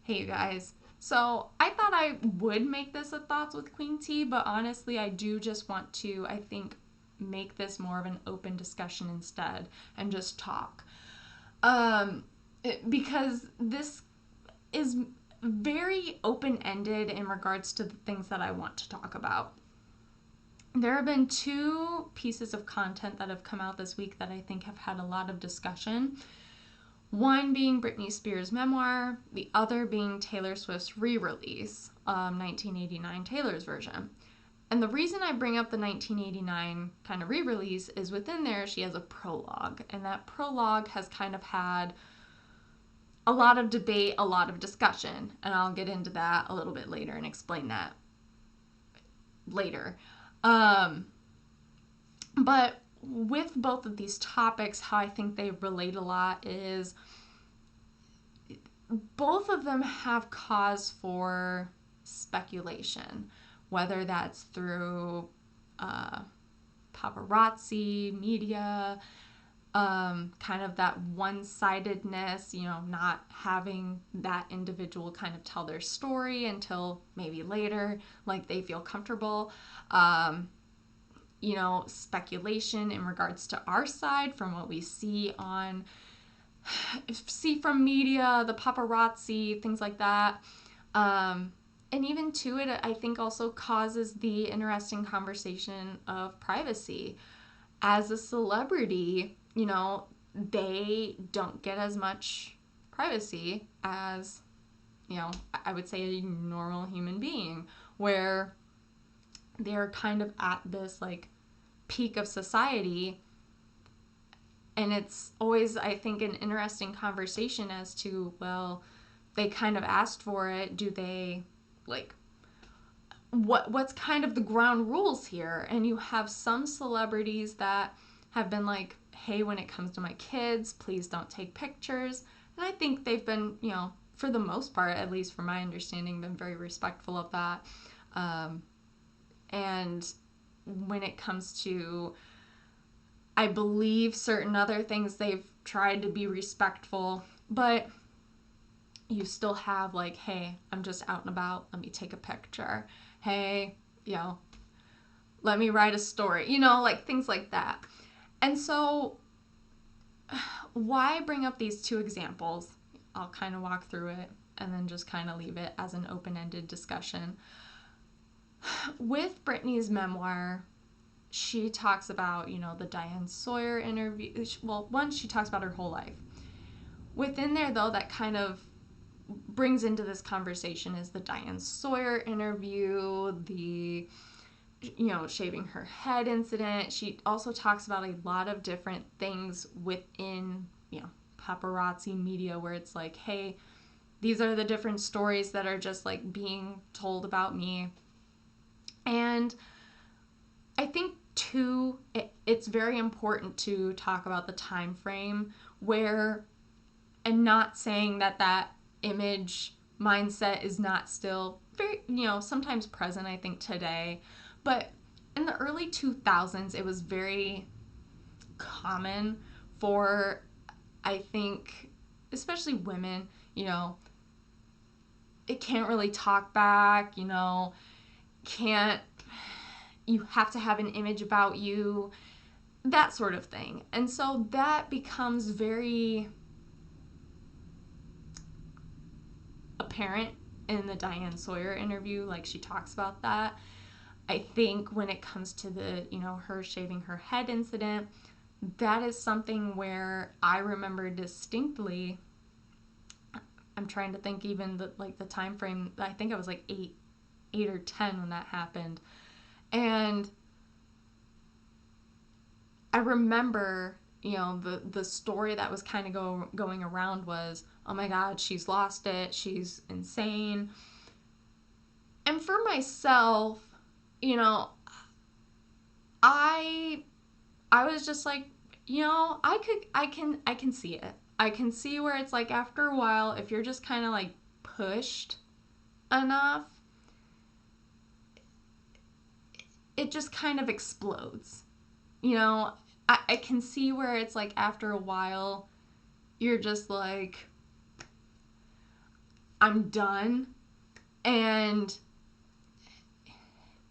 Hey, you guys. So I thought I would make this a Thoughts with Queen T, but honestly, I do just want to, I think, make this more of an open discussion instead and just talk. Because this is very open ended in regards to the things that I want to talk about. There have been two pieces of content that have come out this week that I think have had a lot of discussion. One being Britney Spears' memoir, the other being Taylor Swift's re-release, 1989 Taylor's version. And the reason I bring up the 1989 kind of re-release is within there she has a prologue, and that prologue has kind of had a lot of debate, a lot of discussion, and I'll get into that a little bit later and explain that later. But with both of these topics, how I think they relate a lot is both of them have cause for speculation, whether that's through paparazzi, media, kind of that one-sidedness, not having that individual kind of tell their story until maybe later, like they feel comfortable. Speculation in regards to our side from what we see from media, the paparazzi, things like that. And even to it, I think also causes the interesting conversation of privacy. As a celebrity, they don't get as much privacy as, I would say a normal human being, where they're kind of at this like peak of society. And it's always, I think, an interesting conversation as to, well, they kind of asked for it. Do they what's kind of the ground rules here? And you have some celebrities that have been like, hey, when it comes to my kids, please don't take pictures. And I think they've been, for the most part, at least from my understanding, been very respectful of that. And when it comes to, I believe, certain other things, they've tried to be respectful, but you still have like, hey, I'm just out and about, let me take a picture. Hey, let me write a story, like things like that. And so why bring up these two examples? I'll kind of walk through it and then just kind of leave it as an open-ended discussion. With Britney's memoir, she talks about, the Diane Sawyer interview. Well, one, she talks about her whole life. Within there, though, that kind of brings into this conversation is the Diane Sawyer interview, the, shaving her head incident. She also talks about a lot of different things within, paparazzi media, where it's like, hey, these are the different stories that are just like being told about me. And I think too, it's very important to talk about the time frame where, and not saying that image mindset is not still very, sometimes present, I think, today. But in the early 2000s, it was very common for, I think, especially women, it can't really talk back, you have to have an image about you, that sort of thing. And so that becomes very apparent in the Diane Sawyer interview, like she talks about that. I think when it comes to the, her shaving her head incident, that is something where I remember distinctly, I'm trying to think even the time frame, I think I was like 8 or 10 when that happened. And I remember, the story that was kind of going around was, oh my God, she's lost it, she's insane. And for myself, I was just like, I can see it. I can see where it's like after a while, if you're just kind of like pushed enough, it just kind of explodes. I can see where it's like after a while, you're just like, I'm done. And,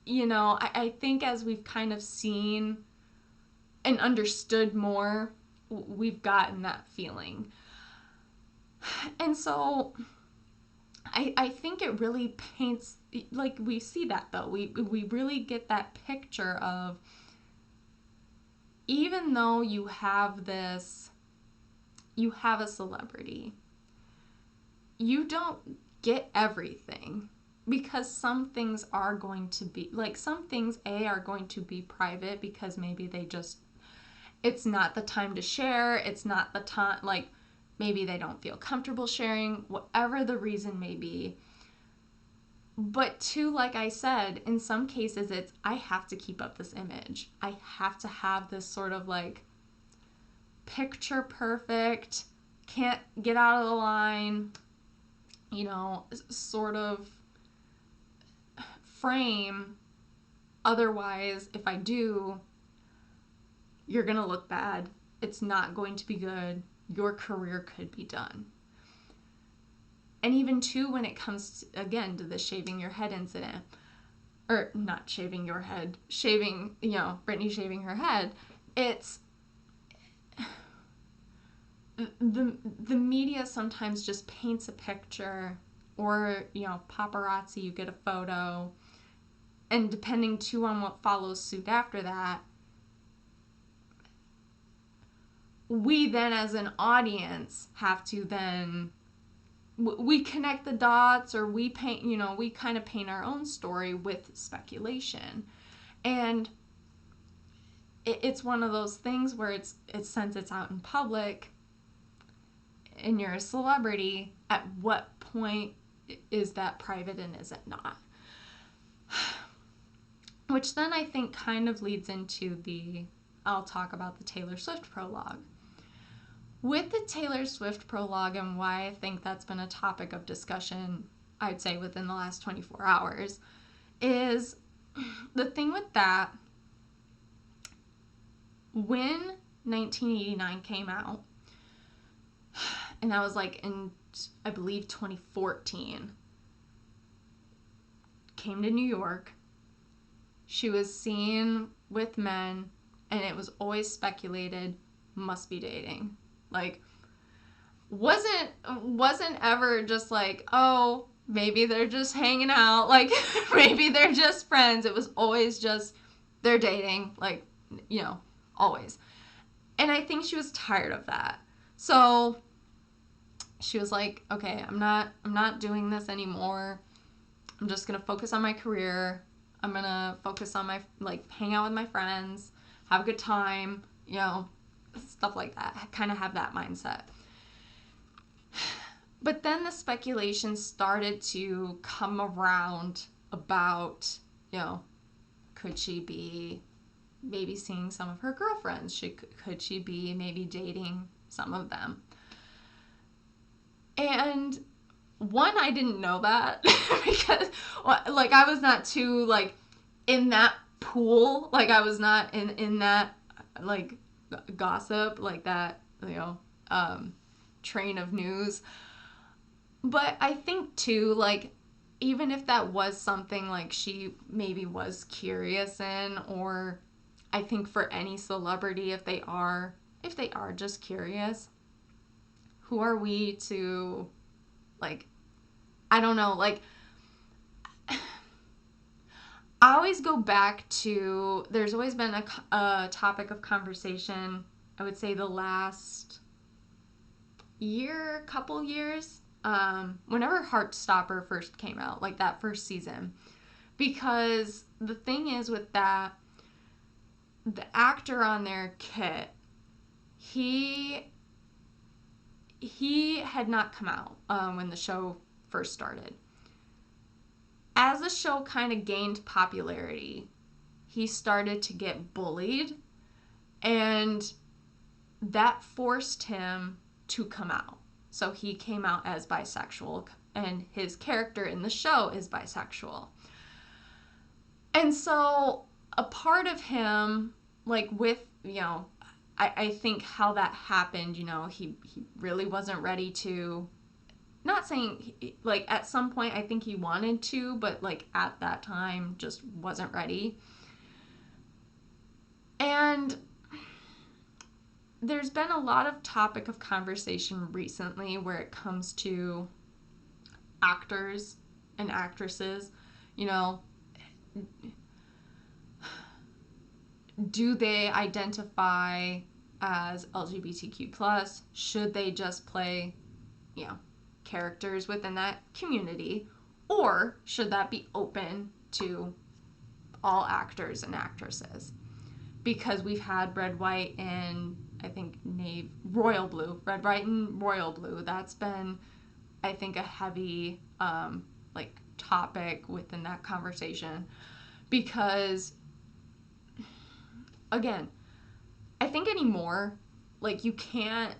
you know, I think as we've kind of seen and understood more, we've gotten that feeling. And so I think it really paints, like, we see that though. We really get that picture of, even though you have a celebrity, you don't get everything, because some things are going to be, like, some things are going to be private because maybe it's not the time to share, it's not the time, like, maybe they don't feel comfortable sharing, whatever the reason may be. But too, like I said, in some cases it's, I have to keep up this image. I have to have this sort of like picture perfect, can't get out of the line, you know, sort of frame. Otherwise, if I do, you're going to look bad. It's not going to be good. Your career could be done. And even too, when it comes to, again, to the shaving your head incident, or not shaving your head, shaving, you know, Britney shaving her head, it's the media sometimes just paints a picture, or, you know, paparazzi, you get a photo, and depending too on what follows suit after that, we then as an audience have to then, we connect the dots, or we paint, you know, we kind of paint our own story with speculation. And it's one of those things where it's since it's out in public and you're a celebrity, at what point is that private and is it not? Which then I think kind of leads into I'll talk about the Taylor Swift prologue. With the Taylor Swift prologue, and why I think that's been a topic of discussion, I'd say within the last 24 hours, is the thing with that, when 1989 came out, and that was like in, I believe, 2014, came to New York, she was seen with men, and it was always speculated, must be dating. Like, wasn't ever just like, oh, maybe they're just hanging out, like, maybe they're just friends. It was always just, they're dating, like, you know, always. And I think she was tired of that. So she was like, okay, I'm not doing this anymore. I'm just going to focus on my career. I'm going to focus on my, like, hang out with my friends, have a good time, you know, stuff like that. I kind of have that mindset. But then the speculation started to come around about, you know, could she be maybe seeing some of her girlfriends? Could she be maybe dating some of them? And one, I didn't know that because, like, I was not too, like, in that pool. Like, I was not in that, like, gossip, like that, you know, train of news. But I think too, like, even if that was something like she maybe was curious in, or I think for any celebrity, if they are just curious, who are we to, like, I don't know, like, I always go back to, there's always been a topic of conversation, I would say the last couple years, whenever Heartstopper first came out, like that first season. Because the thing is with that, the actor on there, Kit, he had not come out when the show first started. As the show kind of gained popularity, he started to get bullied, and that forced him to come out. So he came out as bisexual, and his character in the show is bisexual. And so a part of him, like, with, you know, I think how that happened, you know, he really wasn't ready to not saying, like, at some point I think he wanted to, but, like, at that time just wasn't ready. And there's been a lot of topic of conversation recently where it comes to actors and actresses, you know, do they identify as LGBTQ plus? Should they just play, you know, characters within that community? Or should that be open to all actors and actresses? Because we've had red, white, and I think royal blue. Red, white, and royal blue. That's been, I think, a heavy like topic within that conversation. Because, again, I think anymore, like, you can't.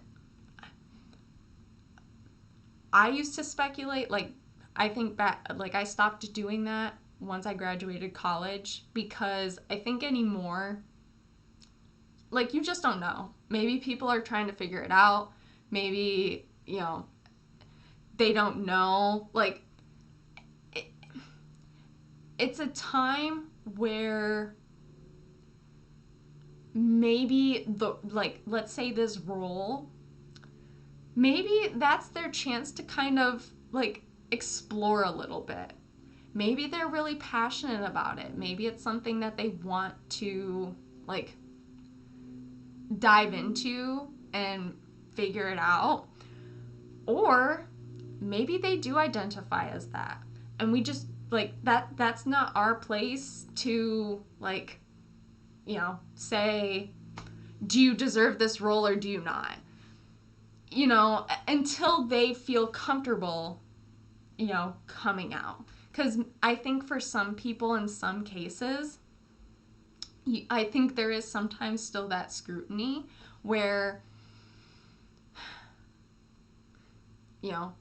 I used to speculate, like, I think back, like, I stopped doing that once I graduated college because I think anymore, like, you just don't know. Maybe people are trying to figure it out. Maybe, you know, they don't know. Like, it's a time where maybe let's say this role, maybe that's their chance to kind of, like, explore a little bit. Maybe they're really passionate about it. Maybe it's something that they want to, like, dive into and figure it out. Or maybe they do identify as that. And we just, like, that's not our place to, like, you know, say, do you deserve this role or do you not? You know, until they feel comfortable, you know, coming out. Because I think for some people in some cases, I think there is sometimes still that scrutiny where, you know,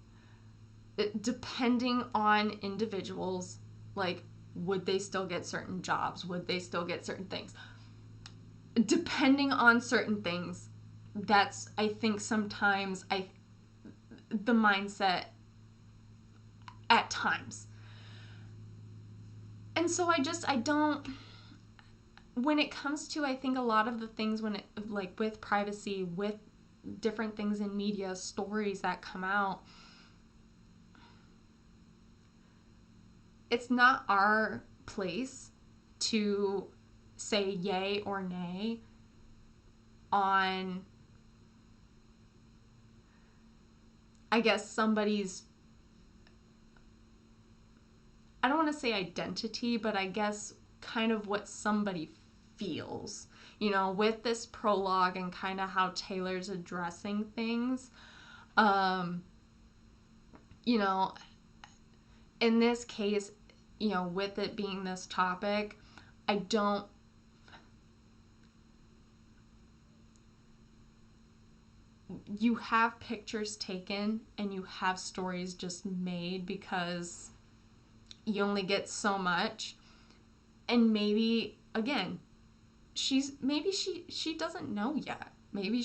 depending on individuals, like, would they still get certain jobs? Would they still get certain things? Depending on certain things, that's, I think, sometimes the mindset at times. And so I don't, when it comes to, I think, a lot of the things when it, like, with privacy, with different things in media, stories that come out, it's not our place to say yay or nay on, I guess, somebody's, I don't want to say identity, but I guess kind of what somebody feels, you know, with this prologue and kind of how Taylor's addressing things. You know, in this case, you know, with it being this topic, you have pictures taken and you have stories just made because you only get so much. And maybe, again, she doesn't know yet. Maybe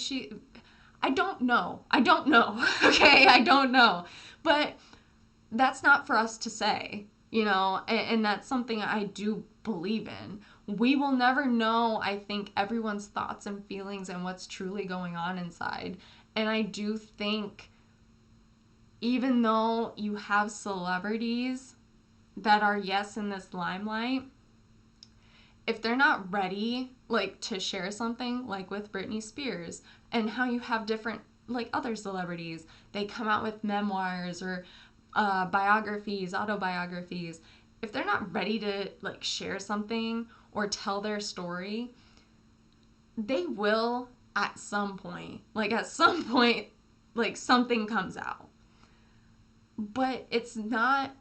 I don't know. Okay, I don't know. But that's not for us to say, you know, and that's something I do believe in. We will never know, I think, everyone's thoughts and feelings and what's truly going on inside. And I do think, even though you have celebrities that are, yes, in this limelight, if they're not ready, like, to share something, like with Britney Spears, and how you have different, like, other celebrities, they come out with memoirs or biographies, autobiographies. If they're not ready to, like, share something or tell their story, they will at some point. Like, something comes out. But it's not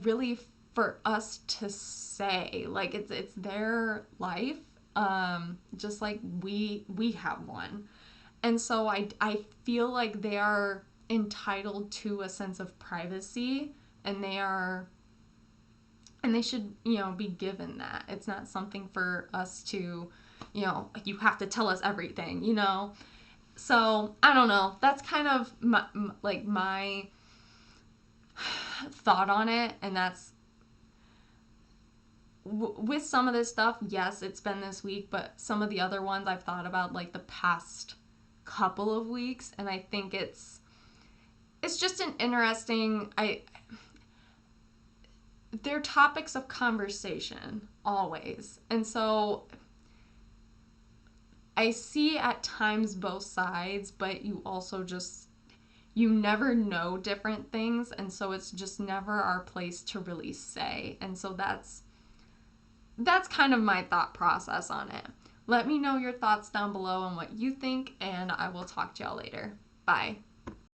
really for us to say. Like, it's their life, just like we have one. And so I feel like they are entitled to a sense of privacy, and they should, you know, be given that. It's not something for us to, you know, you have to tell us everything, you know. So I don't know. That's kind of my thought on it, and that's with some of this stuff, yes, it's been this week, but some of the other ones I've thought about like the past couple of weeks, and I think it's just an interesting, they're topics of conversation always. And so I see at times both sides, but you also just, you never know different things, and so it's just never our place to really say. And so that's kind of my thought process on it. Let me know your thoughts down below on what you think, and I will talk to y'all later. Bye.